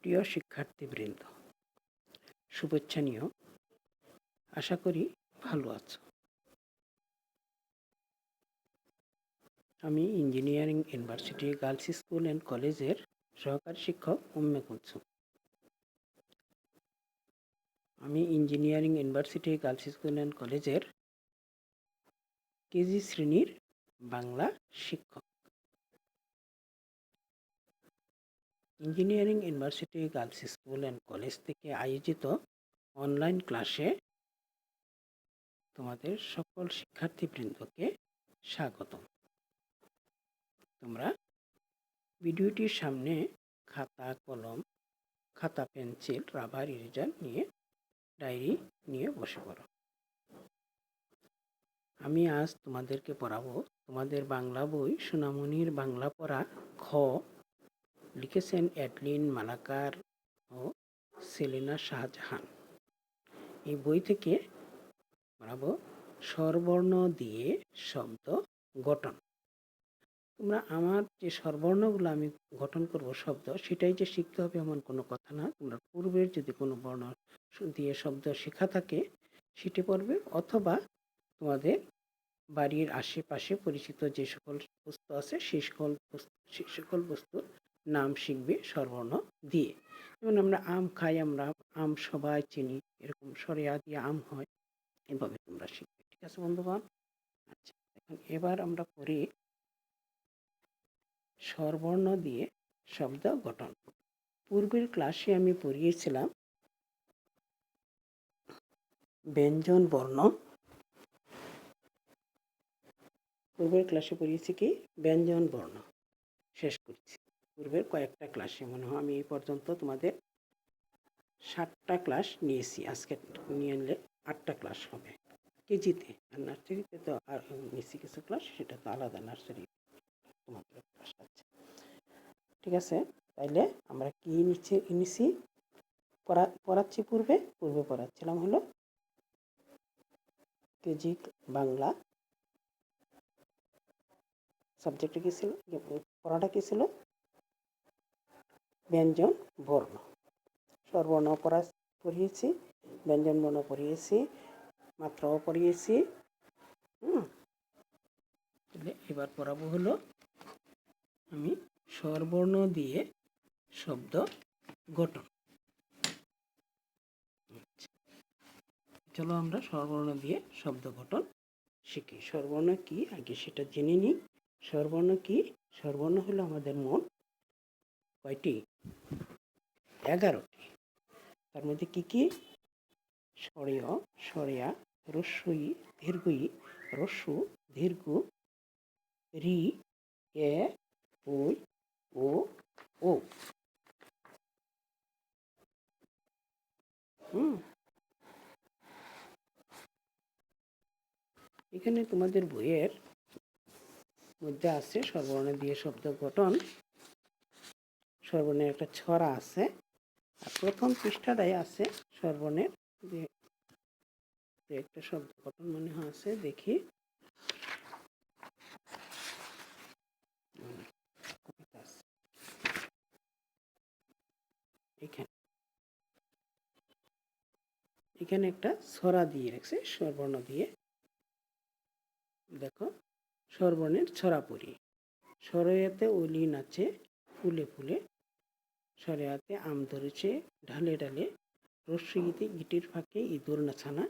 প্রিয় শিক্ষার্থীবৃন্দ, শুভেচ্ছা নিও। আশা করি ভালো আছো। আমি engineering university girls school and কলেজের সহকারী শিক্ষক উম্মে কুলসুম। আমি engineering university girls school and কলেজের কেজি শ্রেণীর বাংলা শিক্ষক। Engineering university girls school and college থেকে আয়োজিত অনলাইন ক্লাসে তোমাদের সকল শিক্ষার্থীবৃন্দকে স্বাগতম। তোমরা ভিডিওটির সামনে খাতা কলম, খাতা পেন্সিল, রাবার, ইরেজার নিয়ে ডায়েরি নিয়ে বসে পড়ো। আমি আজ তোমাদেরকে পড়াবো তোমাদের বাংলা বই সোনামণির বাংলা পড়া খ। লিখেছেন অ্যাডলিন মালাকার ও সেলিনা শাহজাহান। এই বই থেকে পড়াবো স্বরবর্ণ দিয়ে শব্দ গঠন। তোমরা আমার যে স্বরবর্ণগুলো আমি গঠন করব শব্দ, সেটাই যে শিখতে হবে এমন কোনো কথা না। তোমরা পূর্বের যদি কোনো বর্ণ দিয়ে শব্দ শেখা থাকে সেটি পড়বে, অথবা তোমাদের বাড়ির আশেপাশে পরিচিত যে সকল বস্তু আছে সেই সকল বস্তুর নাম শিখবে স্বরবর্ণ দিয়ে। যেমন আমরা আম খাই, আমরা আম সবাই চিনি, এরকম সরেয়া দিয়ে আম হয়, এভাবে তোমরা শিখবে। ঠিক আছে বন্ধুগণ? আচ্ছা, এখন এবার আমরা পড়ি স্বরবর্ণ দিয়ে শব্দ গঠন। পূর্বের ক্লাসে আমি পড়িয়েছিলাম ব্যঞ্জন বর্ণ। পূর্বের ক্লাসে পড়িয়েছি কি ব্যঞ্জন বর্ণ, শেষ করছি। পূর্বের কয়েকটা ক্লাসে মনে হয় আমি এই পর্যন্ত তোমাদের 7টা ক্লাস নিয়েছি। আজকে নিয়ে নিলে 8টা ক্লাস হবে কেজিতে, আর নার্সারিতে তো আর নিয়েছি কিছু ক্লাস, সেটা তো আলাদা, নার্সারি তোমাদের ক্লাস আছে। ঠিক আছে, তাইলে আমরা কি নিচ্ছি পড়াচ্ছি। পূর্বে পড়াচ্ছিলাম হলো কেজি বাংলা। সাবজেক্টটা কী ছিল, পড়াটা কী ছিল? ব্যঞ্জন বর্ণ। স্বরবর্ণ পড়িয়েছি, ব্যঞ্জন বর্ণ পড়িয়েছি, মাত্রাও পড়িয়েছি। এবার পড়াবো হলো আমি স্বরবর্ণ দিয়ে শব্দ গঠন। চলো আমরা স্বরবর্ণ দিয়ে শব্দ গঠন শিখি। স্বরবর্ণ কি আগে সেটা জেনে নিই। স্বরবর্ণ কি? স্বরবর্ণ হলো আমাদের মোট কয়টি? 11টি। তার মধ্যে কি কি? স্বরেয়, স্বরেয়া, রস্বই, দীর্ঘই, রস্যু, দীর্ঘ, রি, এ, ওই, ও, ও। এখানে তোমাদের বইয়ের মধ্যে আছে স্বরবর্ণ দিয়ে শব্দ গঠন। স্বরবর্ণের একটা ছড়া আছে, আর প্রথম পৃষ্ঠাটাই আছে স্বরবর্ণের একটা শব্দ গঠন মনে হয় আছে। দেখি, এখানে একটা ছড়া দিয়ে রাখছে স্বরবর্ণ দিয়ে। দেখো, স্বরবর্ণের ছড়া পড়ি। স্বরেয়াতে ওলি নাচে ফুলে ফুলে, স্বরেয়াতে আম ধরেছে ঢালে ঢালে, রস্বইতে গিটির ফাঁকে ইঁদুর নাছানা,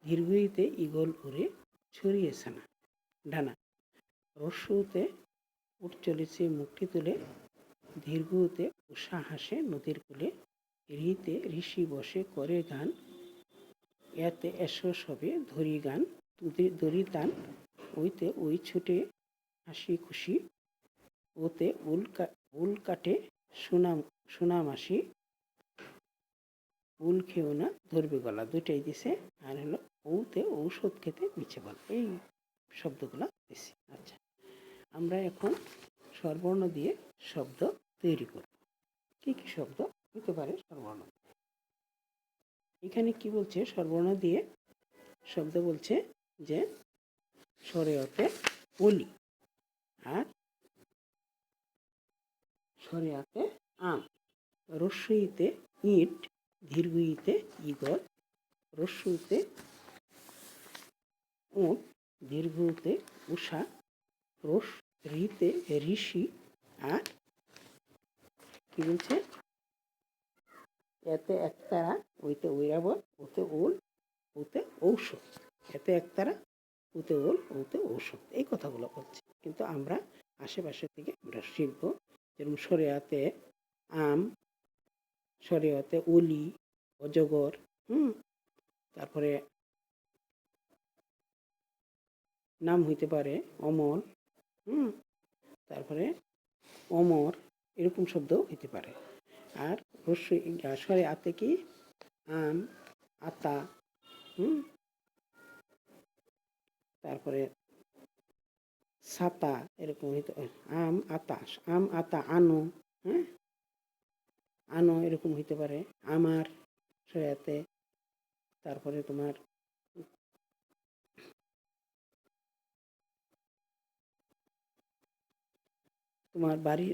দীর্ঘইতে ঈগল উড়ে ছড়িয়েছে না ডানা, রস্যুতে উঠ চলেছে মুক্তি তুলে, দীর্ঘতে উষা হাসে নদীর কূলে, রিতে ঋষি বসে করে গান, এতে এসো সবে ধরি গান, দড়ি টান, ওইতে ওই ছুটে হাসি খুশি, ওতে উল কাটে সোনা মাসি, উল খেও না ধরবে গলা। দুইটাই দিছে। আর হলো ওতে ঔষধ খেতে মিছে বল। এই শব্দগুলো দিছি। আচ্ছা, আমরা এখন স্বরবর্ণ দিয়ে শব্দ তৈরি করব। কি কি শব্দ হতে পারে স্বরবর্ণ? এখানে কি বলছে? স্বরবর্ণ দিয়ে শব্দ বলছে যে স্বরেয়তে ওলি, আর স্বরেয়াতে আম, রস্যইতে ইট, দীর্ঘইতে ইগল, রস্যইতে উট, দীর্ঘতে উষা, রিতে ঋষি, আর কি বলছে, এতে একতারা, ওইতে ঐরাবত, ওতে ওল, ওতে ঔষধ। এতে একতারা, ওতে ওল, ওতে ঔষধ, এই কথাগুলো বলছে। কিন্তু আমরা আশেপাশে থেকে আমরা শিখব। যেরকম শরিয়াতে আম, শরিয়াতে অলি, অজগর, তারপরে নাম হইতে পারে অমল, তারপরে অমর, এরকম শব্দ হইতে পারে। আর শরিয়াতে কি আম, আতা, তারপরে ছাতা, এরকম হইতে আম, আতা, আম, আতা, আনো, আনো এরকম হইতে পারে আমার শরিয়াতে। তারপরে তোমার বাড়ির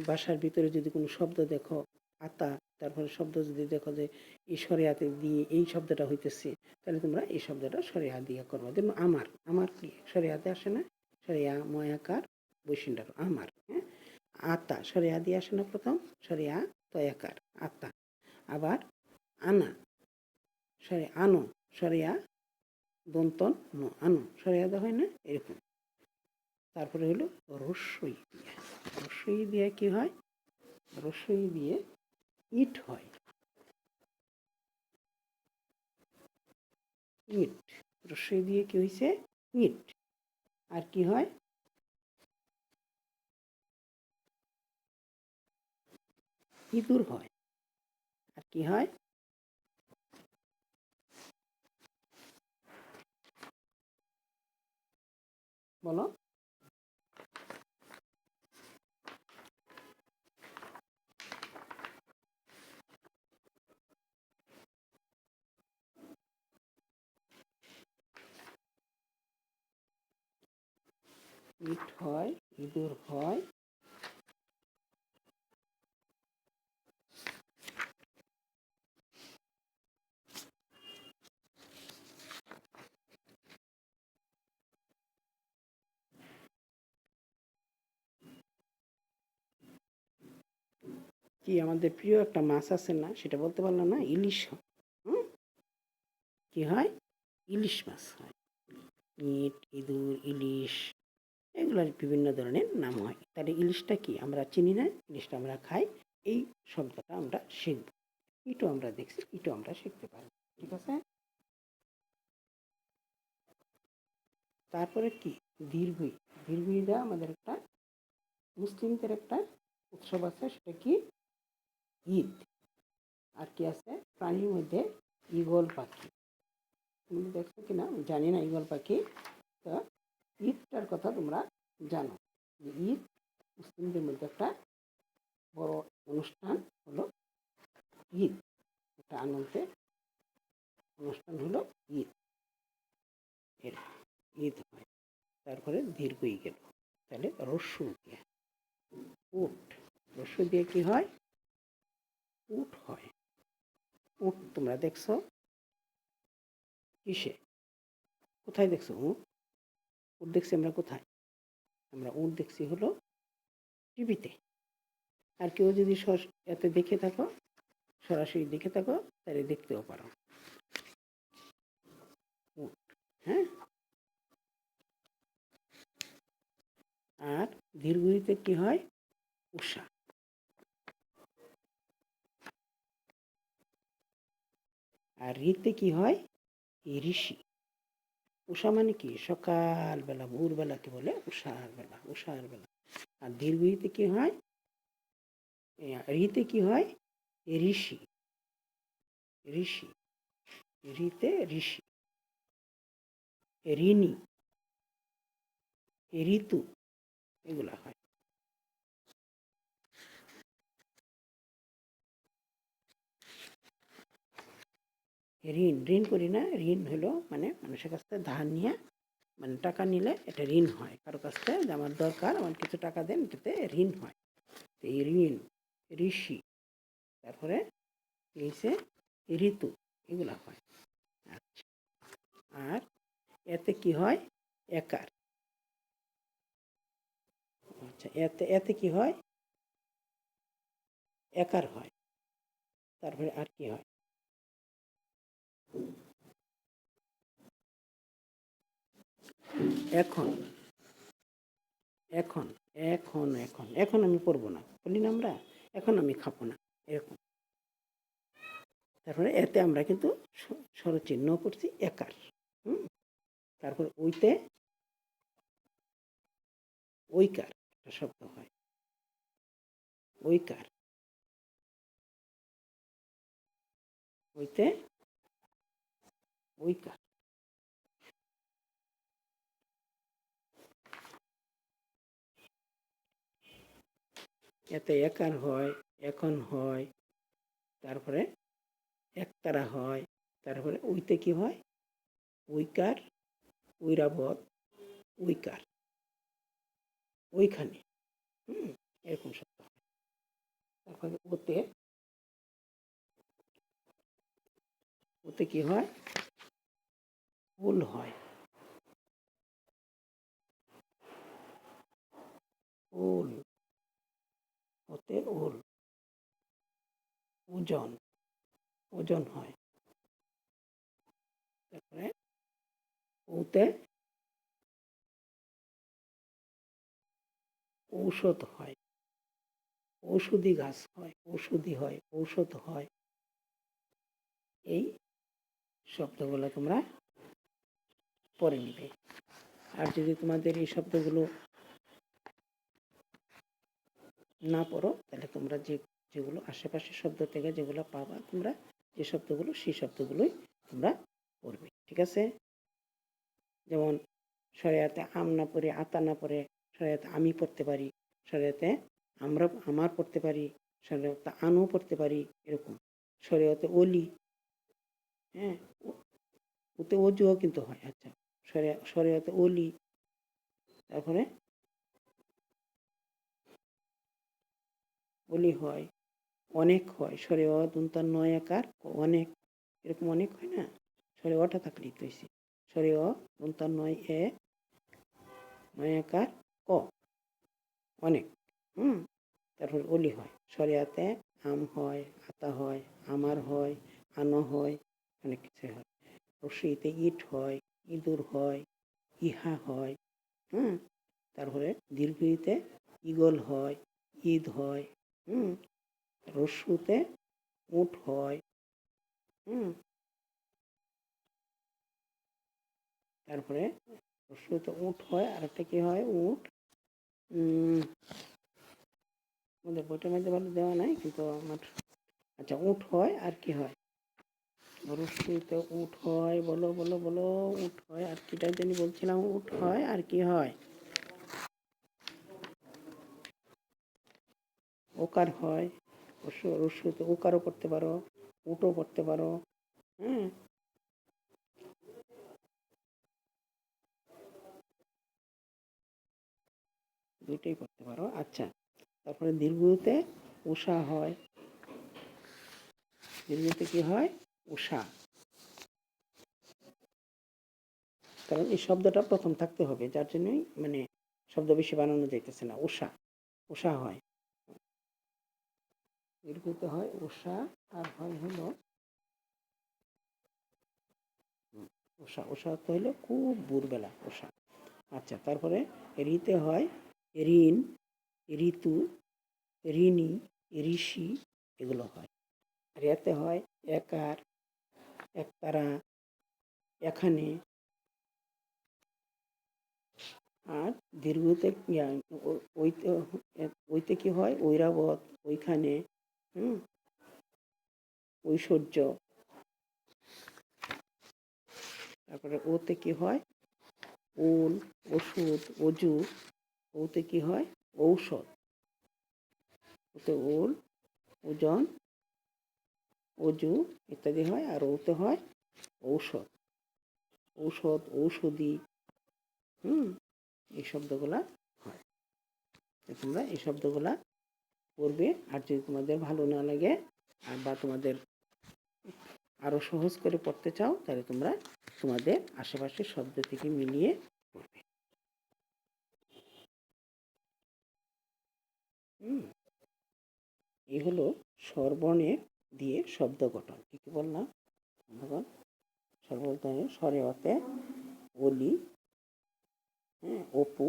বাসার ভিতরে যদি কোনো শব্দ দেখো আতা, তারপরে শব্দ যদি দেখো যে এই শরিয়াতে দিয়ে এই শব্দটা হইতেছে, তাহলে তোমরা এই শব্দটা শরিয়া দিয়ে করবো। যেমন আমার, আমার কি শরিয়াতে আসে না? শরিয়া ময়াকার বৈশিন্ডার আমার। আতা শরিয়া দিয়ে আসে না? প্রথম শরিয়া তয়াকার আতা। আবার আনা, আনো শরিয়া দন্তন নো, আনো শরিয়া দেওয়া হয় না? এরকম। তারপরে হলো রস্যই দিয়ে। রস্যই দিয়ে কি হয়? রস্যই দিয়ে ইট হয়। ইট, রস্যই দিয়ে কি হয়েছে? ইট। আর কি হয়? ইঁদুর হয়। আর কি হয়? বলো। ইট হয়, ইঁদুর হয়, কি আমাদের প্রিয় একটা মাছ আছে না, সেটা বলতে পারলাম না, ইলিশ হয়। কি হয়? ইলিশ মাছ হয়। ইট, ইঁদুর, ইলিশ, এগুলোর বিভিন্ন ধরনের নাম হয়। তাহলে ইলিশটা কি আমরা চিনি না? ইলিশটা আমরা খাই। এই শব্দটা আমরা শিখব। ইটও আমরা দেখছি, ইটও আমরা শিখতে পারি। ঠিক আছে? তারপরে কি? দীর্ঘই। দীর্ঘইটা আমাদের একটা মুসলিমদের একটা উৎসব আছে, সেটা কি? ঈদ। আর কি আছে? প্রাণীর মধ্যে ঈগল পাখি। তুমি দেখছো কিনা জানি না ঈগল পাখি। তো ঈদটার কথা তোমরা জানো যে ঈদ মুসলিমদের মধ্যে একটা বড় অনুষ্ঠান হলো ঈদ। একটা আনন্দের অনুষ্ঠান হলো ঈদ। এর ঈদ হয়। তারপরে দীর্ঘই গেল। তাহলে রস্যু দিয়ে উট। রস্যু দিয়ে কি হয়? উট হয়। উট তোমরা দেখছো কিসে? কোথায় দেখছো উট? উট দেখছি আমরা কোথায়? আমরা উট দেখছি হলো টিভিতে। আর কেউ যদি এতে দেখে থাকো, সরাসরি দেখে থাকো, তাহলে দেখতেও পারো উট। হ্যাঁ। আর দীর্ঘইতে কি হয়? উষা। আর ঋতে কি হয়? ঋষি। উষা মানে কি? সকালবেলা, ভোরবেলাকে বলে উষার বেলা, উষার বেলা। আর দীর্ঘইতে কি হয়? ঋতে কি হয়? ঋষি। ঋষি, ঋতে ঋষি। ঋণী, ঋতু, এগুলা হয়। ঋণ, ঋণ করি না? ঋণ হলো মানে মানুষের কাছ থেকে ধার নিয়ে, মানে টাকা নিলে এটা ঋণ হয়। কারো কাছ থেকে যে আমার দরকার, আমার কিছু টাকা দেন, এটাতে ঋণ হয়। তো এই ঋণ, ঋষি, তারপরে হচ্ছে ঋতু, এগুলো হয়। আচ্ছা, আর এতে কি হয়? একার। আচ্ছা, এতে এতে কি হয়? একার হয়। তারপরে আর কি হয়? এখন এখন এখন আমি পড়বো না, বলি না আমরা, এখন আমি খাবো না, এরকম। তারপরে এতে আমরা কিন্তু স্বরচিহ্ন করছি একার। হুম। তারপর ওইতে ওইকার একটা শব্দ হয়, ওইকার। ওইতে ওইকার। এতে একার হয়, এখন হয়, তারপরে একতারা হয়, তারপরে ওইতে কি হয়? ওইকার, ঐরাবত, ওইকার, ওইখানে। হুম, এরকম শব্দ হয়। তারপরে ওতে ওতে কি হয়? উল হয়, উল। ওতে উল। ওজন, ওজন হয়। তারপরে ওতে ঔষধ হয়, ঔষধি গাছ হয়, ঔষধি হয়, ঔষধ হয়। এই শব্দগুলো তোমরা পড়ে নিবে। আর যদি তোমাদের এই শব্দগুলো না পড়ো, তাহলে তোমরা যেগুলো আশেপাশের শব্দ থেকে যেগুলো পাবা তোমরা, যে শব্দগুলো, সেই শব্দগুলোই তোমরা পড়বে। ঠিক আছে? যেমন শরিয়াতে আম না পড়ে আতা না পড়ে শরিয়াতে আমি পড়তে পারি, শরিয়াতে আমার পড়তে পারি, শরিয়াতে আনও পড়তে পারি, এরকম। শরিয়াতে অলি, হ্যাঁ, ওতে অজুও কিন্তু হয়। আচ্ছা, শরিয়াতে অলি। তারপরে অলি হয়, অনেক হয়, শরিয়া দন্তার নয় আকার অনেক, এরকম অনেক হয় না? শরিয়াটা থাকলে হয়েছে শরিয়া দন্তার নয় এ নয় আকার ক, অনেক। হুম। তারপর অলি হয়, শরিয়াতে আম হয়, আতা হয়, আমার হয়, আনো হয়, অনেক কিছু হয়। রশিতে ইট হয়, ইঁদুর হয়, ইহা হয়। হুম। তারপরে দীর্ঘইতে ঈগল হয়, ঈদ হয়। হুম। রস্যুতে উট হয়। হুম। তারপরে রস্যুতে উট হয়, আর একটা কি হয়? উট। আমাদের বইটার মধ্যে ভালো দেওয়া নাই, কিন্তু আমার, আচ্ছা, উট হয়, আর কি হয়? রস্যুতে উট হয়, বলো বলো বলো। উট হয়, আর কিটা জানি বলছিলাম? উট হয়, আর কি হয়? ওকার হয়। রস্যুতে ওকারও পড়তে পারো, উটও পড়তে পারো। হ্যাঁ, দুইটাই পড়তে পারো। আচ্ছা, তারপরে দীর্ঘতে উষা হয়, দীর্ঘতে কি হয়? উষা। কারণ এই শব্দটা প্রথম থাকতে হবে, যার জন্যই মানে শব্দ বেশি বানানো যাইতেছে না। উষা, উষা হয়, দীর্ঘতে হয় উষা, আর হয় হলো উষা। উষা তো হইলো খুব ভোরবেলা, উষা। আচ্ছা, তারপরে ঋতে হয় ঋণ, ঋতু, ঋণী, ঋষি, এগুলো হয়। আর এতে হয় একার, একতারা, এখানে। আর দীর্ঘতে ওইতে, ওইতে কি হয়? ঐরাবত, ওইখানে। হুম। ঐশ্বর্য। তারপরে ওতে কি হয়? উল, ওষুধ, অজু। ওতে কি হয়? ঔষধ। ওতে উল, ওজন, অজু ইত্যাদি হয়। আর ওতে হয় ঔষধ, ঔষধ, ঔষধি। হুম। এই শব্দগুলা হয়। তোমরা এই শব্দগুলা পড়বে। আর যদি তোমাদের ভালো না লাগে, আর বা তোমাদের আরও সহজ করে পড়তে চাও তাহলে তোমরা তোমাদের আশেপাশের শব্দ থেকে মিলিয়ে পড়বে। এই হলো স্বরবর্ণের দিয়ে শব্দ গঠন। কি কি বললাম বন্ধুগণ? স্বরবর্ণের স্বরে অতে অলি, অপু,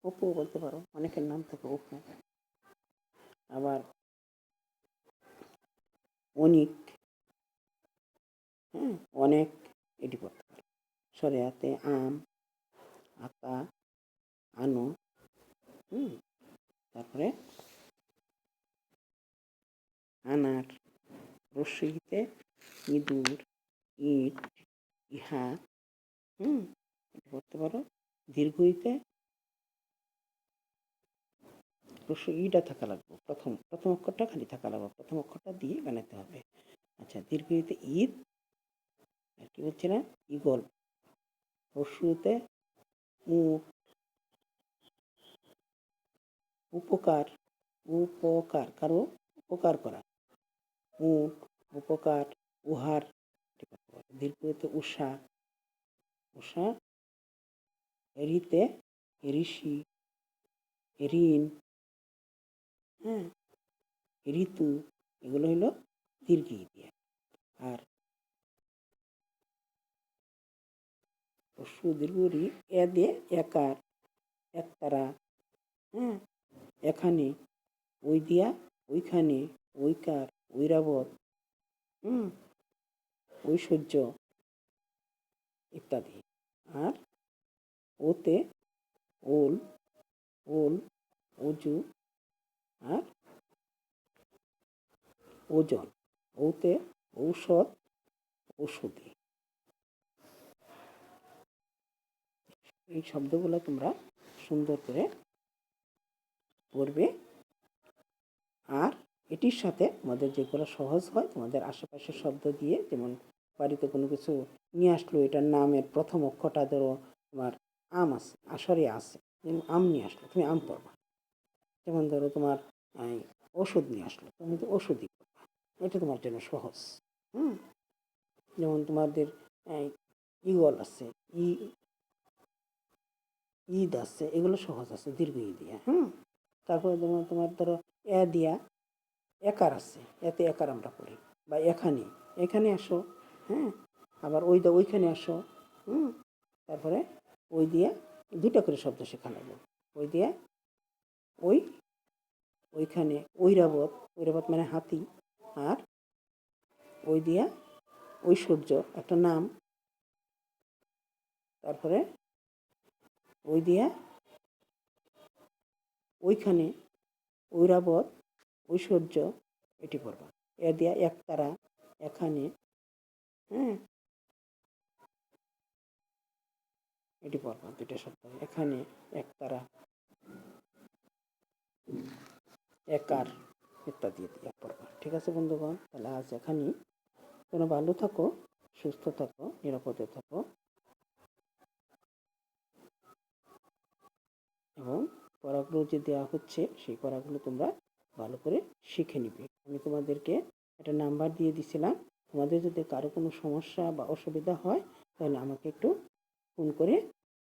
অপু বলতে পারো, অনেকের নাম থাকে অপু। আবার অনিক, অনেক, এটি পড়তে পারো। স্বরে হাতে আম, আকা, আনো, তারপরে আনার, রস্যইতে ইঁদুর, ইট, ইহা, এটি পড়তে পারো। দীর্ঘইতে রস্য ইটা থাকা লাগবে, প্রথম অক্ষরটা খালি থাকা লাগবে, প্রথম অক্ষরটা দিয়ে বানাতে হবে। আচ্ছা, দীর্ঘইতে ঈদ, আর কি বলছিলাম, ইগল। রস্যইতে উট, উপকার, উপকার, কারো উপকার করা, উট, উপকার, উহার। দীর্ঘইতে উষা, উষা, ঋতে ঋষি, ঋণ, ঋতু, এগুলো হলো দীর্ঘ দিয়ে। আর দীর্ঘ এ দিয়ে একার, একতারা, এখানে, ওই দিয়া ওইখানে, ওইকার, ঐরাবত, ঐশ্বর্য ইত্যাদি। আর ওতে ওল, ওল, অজু, আর ওজন। ওতে ঔষধ, ওষুধি। এই শব্দগুলো তোমরা সুন্দর করে পড়বে। আর এটির সাথে তোমাদের যেগুলো সহজ হয় তোমাদের আশেপাশের শব্দ দিয়ে, যেমন বাড়িতে কোনো কিছু নিয়ে আসলো, এটার নামের প্রথম অক্ষরটা ধরো তোমার আম আছে, আসরে আছে, যেমন আম নিয়ে আসলো, তুমি আম পড়বা। যেমন ধরো তোমার ওষুধ নিয়ে আসলো, তুমি তো ওষুধই পড়বা, এটা তোমার জন্য সহজ। যেমন তোমাদের ইগল আছে, ঈদ আছে, এগুলো সহজ আছে দীর্ঘ ই দিয়া। তারপরে যেমন তোমার ধরো এ দিয়া একার আছে, এতে একার আমরা পড়ি, বা এখানে, এখানে আসো, আবার ওইখানে আসো, তারপরে ওই দিয়া দুটা করে শব্দ শেখানো হলো। ওই দিয়া ওইখানে, ঐরাবত, ঐরাবত মানে হাতি, আর ওই দিয়া ঐশ্বর্য একটা নাম, তারপরে ওই দিয়া ওইখানে, ঐরাবত, ঐশ্বর্য, এটি পড়বা। এ দিয়া একতারা, এখানে, এটি পড়বা দুইটা শব্দ, এখানে, একতারা, একার ইত্যাদি দিয়ে পড়বা। ঠিক আছে বন্ধুগণ, তাহলে আজ এখানেই। তোমরা ভালো থাকো, সুস্থ থাকো, নিরাপদে থাকো, এবং পড়াগুলো যে দেওয়া হচ্ছে সেই পড়াগুলো তোমরা ভালো করে শিখে নিবে। আমি তোমাদেরকে একটা নাম্বার দিয়ে দিছিলাম, তোমাদের যদি কারো কোনো সমস্যা বা অসুবিধা হয় তাহলে আমাকে একটু ফোন করে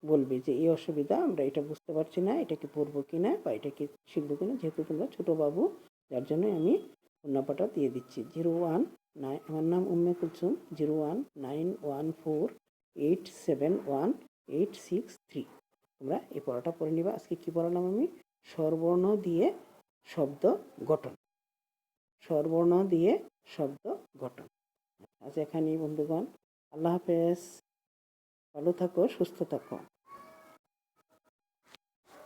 বলবে যে এই অসুবিধা, আমরা এটা বুঝতে পারছি না, এটা কি পড়বো কিনা বা এটা কি শিখবো কিনা। যেহেতু তোমরা ছোটো বাবু, যার জন্য আমি ফোন নাম্বারটা দিয়ে দিচ্ছি 01 আমার নাম উম্মে কুলসুম, 0194871863। তোমরা এই পড়াটা পড়ে নিবা। আজকে কি পড়ালাম আমি? স্বরবর্ণ দিয়ে শব্দ গঠন, স্বরবর্ণ দিয়ে শব্দ গঠন। আজ এখানেই বন্ধুগণ, আল্লাহ হাফেজ, ভালো থাকো, সুস্থ থাকো।